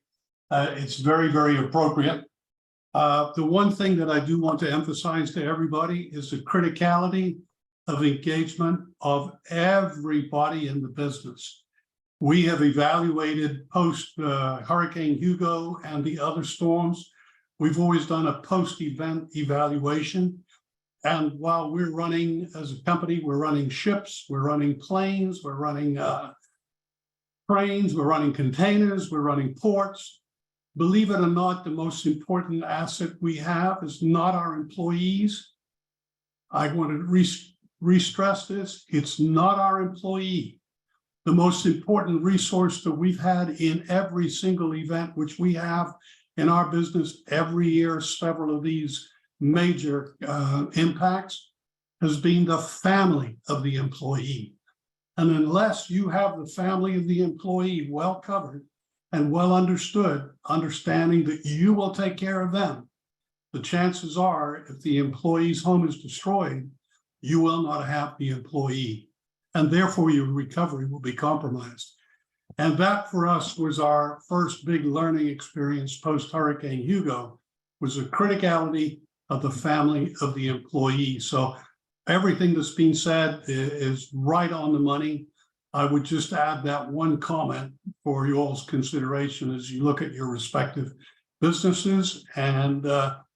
It's very, very appropriate. The one thing that I do want to emphasize to everybody is the criticality of engagement of everybody in the business. We have evaluated post Hurricane Hugo and the other storms. We've always done a post-event evaluation. And while we're running as a company, we're running ships, we're running planes, we're running trains, we're running containers, we're running ports. Believe it or not, the most important asset we have is not our employees. I want to re-stress this. It's not our employee. The most important resource that we've had in every single event, which we have in our business every year, several of these major impacts, has been the family of the employee. And unless you have the family of the employee well covered and well understood, understanding that you will take care of them, the chances are if the employee's home is destroyed, you will not have the employee, and therefore your recovery will be compromised. And that for us was our first big learning experience post-Hurricane Hugo, was the criticality of the family of the employee. So everything that's been said is right on the money. I would just add that one comment for you all's consideration as you look at your respective businesses and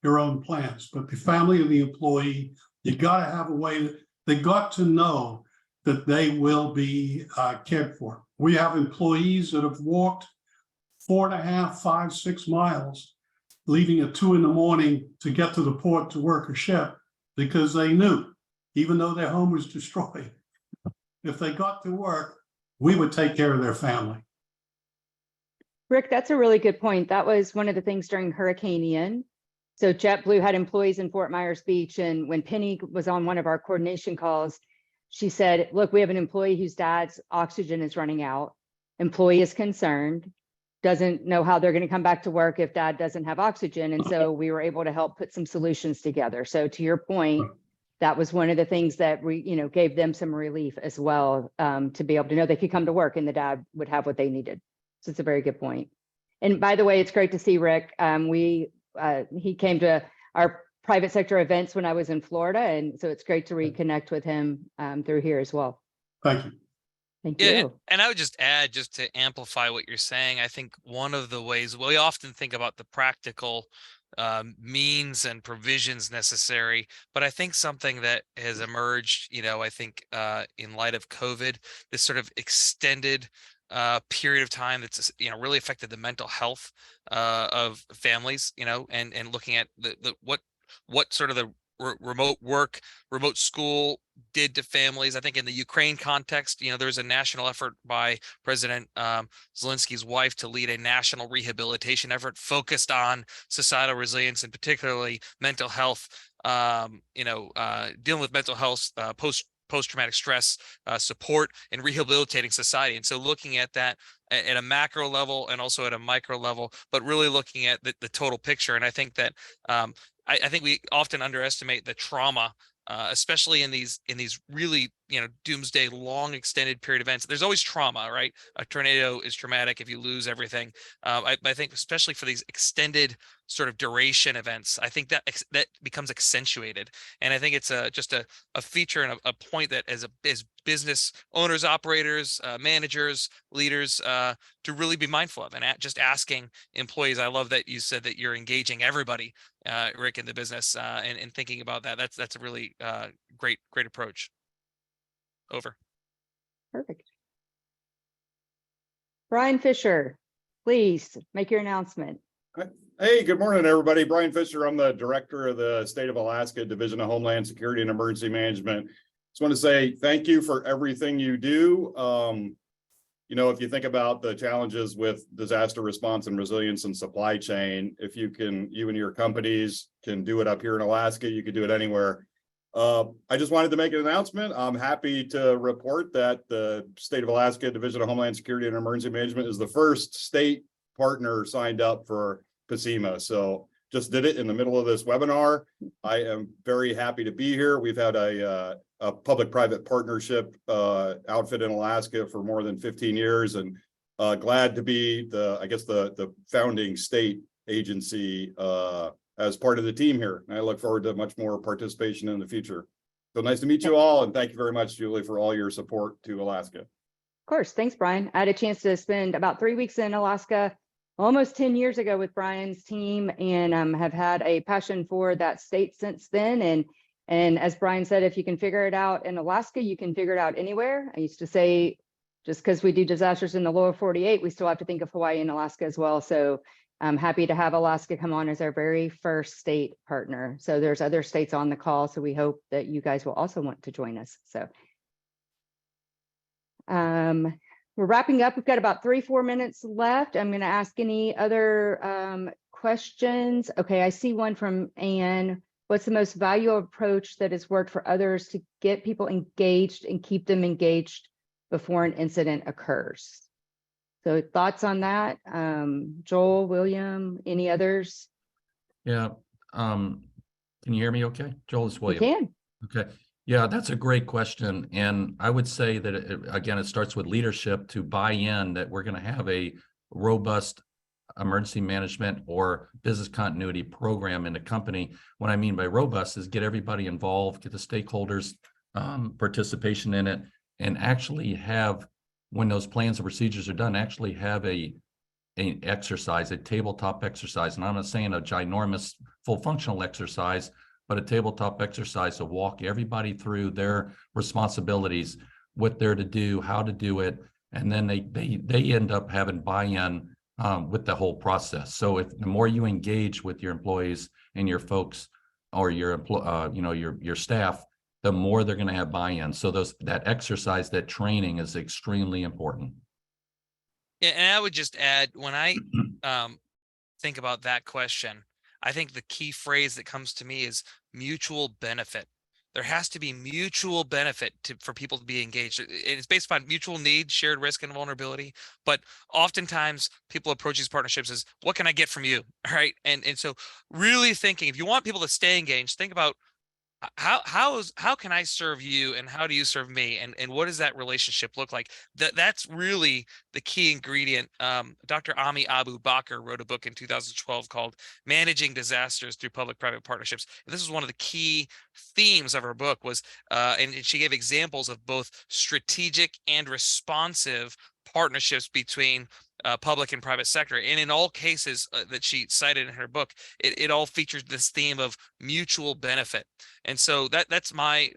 your own plans. But the family of the employee, you got to have a way that they got to know that they will be cared for. We have employees that have walked 4.5, 5, 6 miles, leaving at 2 in the morning to get to the port to work a ship because they knew, even though their home was destroyed, if they got to work, we would take care of their family. Rick, that's a really good point. That was one of the things during Hurricane Ian. So JetBlue had employees in Fort Myers Beach, and when Penny was on one of our coordination calls, she said, look, we have an employee whose dad's oxygen is running out. Employee is concerned. doesn't know how they're going to come back to work if dad doesn't have oxygen. And so we were able to help put some solutions together. So to your point, that was one of the things that we, gave them some relief as well, to be able to know they could come to work and the dad would have what they needed. So it's a very good point. And by the way, it's great to see Rick. He came to our private sector events when I was in Florida. And so it's great to reconnect with him through here as well. Thank you. Thank Yeah, you. and I would just add, just to amplify what you're saying, I think one of the ways we often think about the practical means and provisions necessary, but I think something that has emerged, I think in light of COVID, this sort of extended period of time that's really affected the mental health of families, and looking at the what sort of the remote work, remote school did to families. I think in the Ukraine context, there's a national effort by President Zelensky's wife to lead a national rehabilitation effort focused on societal resilience and particularly mental health, dealing with mental health, post-traumatic stress support and rehabilitating society. And so looking at that at a macro level and also at a micro level, but really looking at the total picture. And I think that I think we often underestimate the trauma, especially in these really doomsday long extended period events. There's always trauma, right? A tornado is traumatic if you lose everything. I think especially for these extended sort of duration events, I think that becomes accentuated. And I think it's just a feature and a point that as business owners, operators, managers, leaders, to really be mindful of, and just asking employees. I love that you said that you're engaging everybody, Rick, in the business, and thinking about that. That's a really great approach. Over. Perfect. Brian Fisher, please make your announcement. Hey, good morning, everybody. Brian Fisher. I'm the director of the State of Alaska Division of Homeland Security and Emergency Management. Just want to say thank you for everything you do. If you think about the challenges with disaster response and resilience and supply chain, if you and your companies can do it up here in Alaska, you could do it anywhere. I just wanted to make an announcement. I'm happy to report that the State of Alaska Division of Homeland Security and Emergency Management is the first state partner signed up for PSEMA. So just did it in the middle of this webinar. I am very happy to be here. We've had a public-private partnership outfit in Alaska for more than 15 years, and glad to be the founding state agency as part of the team here. And I look forward to much more participation in the future. So nice to meet you all. And thank you very much, Julie, for all your support to Alaska. Of course. Thanks, Brian. I had a chance to spend about 3 weeks in Alaska almost 10 years ago with Brian's team, and have had a passion for that state since then. And as Brian said, if you can figure it out in Alaska, you can figure it out anywhere. I used to say, just because we do disasters in the lower 48, we still have to think of Hawaii and Alaska as well. So I'm happy to have Alaska come on as our very first state partner. So there's other states on the call. So we hope that you guys will also want to join us. So we're wrapping up. We've got about 3-4 minutes left. I'm going to ask any other questions. Okay, I see one from Anne. What's the most valuable approach that has worked for others to get people engaged and keep them engaged before an incident occurs? So thoughts on that? Joel, William, any others? Yeah. Can you hear me okay? Joel, is William. You can. Okay. Yeah, that's a great question. And I would say that, it starts with leadership to buy in that we're going to have a robust emergency management or business continuity program in the company. What I mean by robust is get everybody involved, get the stakeholders participation in it, and actually have, when those plans and procedures are done, actually have an exercise, a tabletop exercise. And I'm not saying a ginormous full functional exercise, but a tabletop exercise to walk everybody through their responsibilities, what they're to do, how to do it. And then they end up having buy-in with the whole process. So if the more you engage with your employees and your folks or your your staff, the more they're going to have buy-in. So that exercise, that training is extremely important. Yeah, and I would just add, when I think about that question, I think the key phrase that comes to me is mutual benefit. there has to be mutual benefit for people to be engaged. It's based upon mutual need, shared risk, and vulnerability. But oftentimes people approach these partnerships as, what can I get from you? All right. And so really thinking, if you want people to stay engaged, think about how can I serve you, and how do you serve me, and what does that relationship look like? That's really the key ingredient. Dr. Ami Abu Bakr wrote a book in 2012 called Managing Disasters Through Public-Private Partnerships. And this is one of the key themes of her book was, and she gave examples of both strategic and responsive partnerships between public and private sector. And in all cases that she cited in her book, it all features this theme of mutual benefit. And so that's my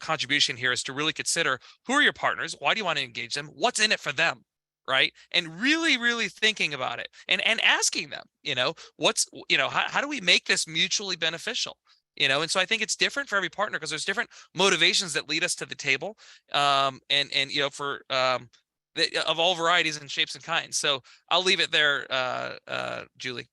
contribution here, is to really consider, who are your partners? Why do you want to engage them? What's in it for them? Right. And really thinking about it, and asking them, how do we make this mutually beneficial? And so I think it's different for every partner, because there's different motivations that lead us to the table. For of all varieties and shapes and kinds. So I'll leave it there, Julie.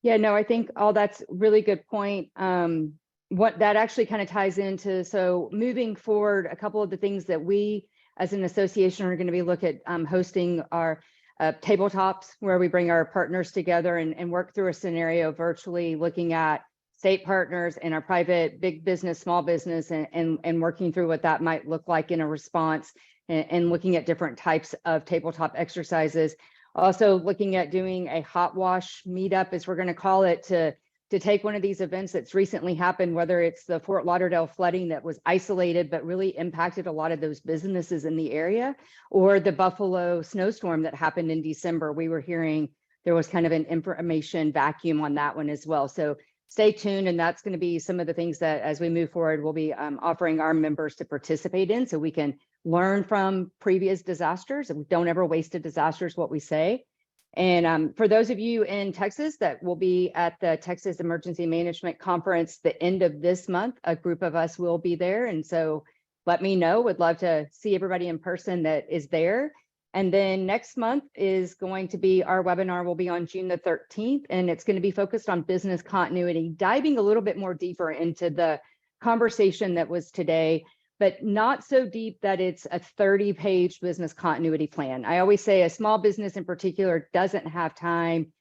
Yeah, no, I think all that's really good point. What that actually kind of ties into, so moving forward, a couple of the things that we as an association are going to be looking at hosting our tabletops, where we bring our partners together and work through a scenario virtually, looking at state partners and our private big business, small business, and working through what that might look like in a response, and looking at different types of tabletop exercises. Also looking at doing a hot wash meetup, as we're going to call it, to take one of these events that's recently happened, whether it's the Fort Lauderdale flooding that was isolated but really impacted a lot of those businesses in the area, or the Buffalo snowstorm that happened in December. We were hearing there was kind of an information vacuum on that one as well. So stay tuned, and that's going to be some of the things that, as we move forward, we'll be offering our members to participate in, so we can learn from previous disasters. Don't ever waste a disaster is what we say. And for those of you in Texas that will be at the Texas Emergency Management Conference the end of this month, a group of us will be there. And so let me know. Would love to see everybody in person that is there. And then next month is going to be, our webinar will be on June the 13th, and it's going to be focused on business continuity, diving a little bit more deeper into the conversation that was today, but not so deep that it's a 30-page business continuity plan. I always say a small business in particular doesn't have time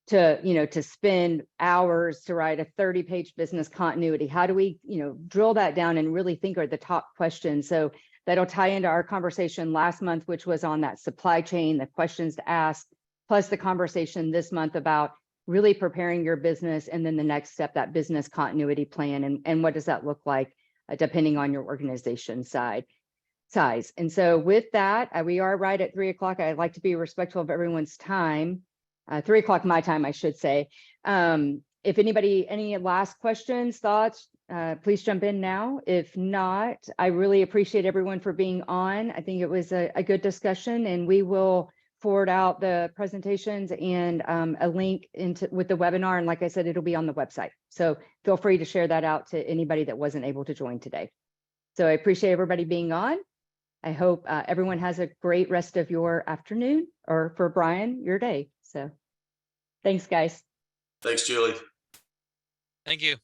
to spend hours to write a 30-page business continuity. How do we, drill that down and really think are the top questions? So that'll tie into our conversation last month, which was on that supply chain, the questions to ask, plus the conversation this month about really preparing your business, and then the next step, that business continuity plan, and what does that look like depending on your organization size. And so with that, we are right at 3 o'clock. I'd like to be respectful of everyone's time, 3 o'clock my time, I should say. If anybody, any last questions, thoughts, please jump in now. If not, I really appreciate everyone for being on. I think it was a good discussion, and we will forward out the presentations and a link with the webinar. And like I said, it'll be on the website. So feel free to share that out to anybody that wasn't able to join today. So I appreciate everybody being on. I hope everyone has a great rest of your afternoon, or for Brian, your day. So thanks, guys. Thanks, Julie. Thank you.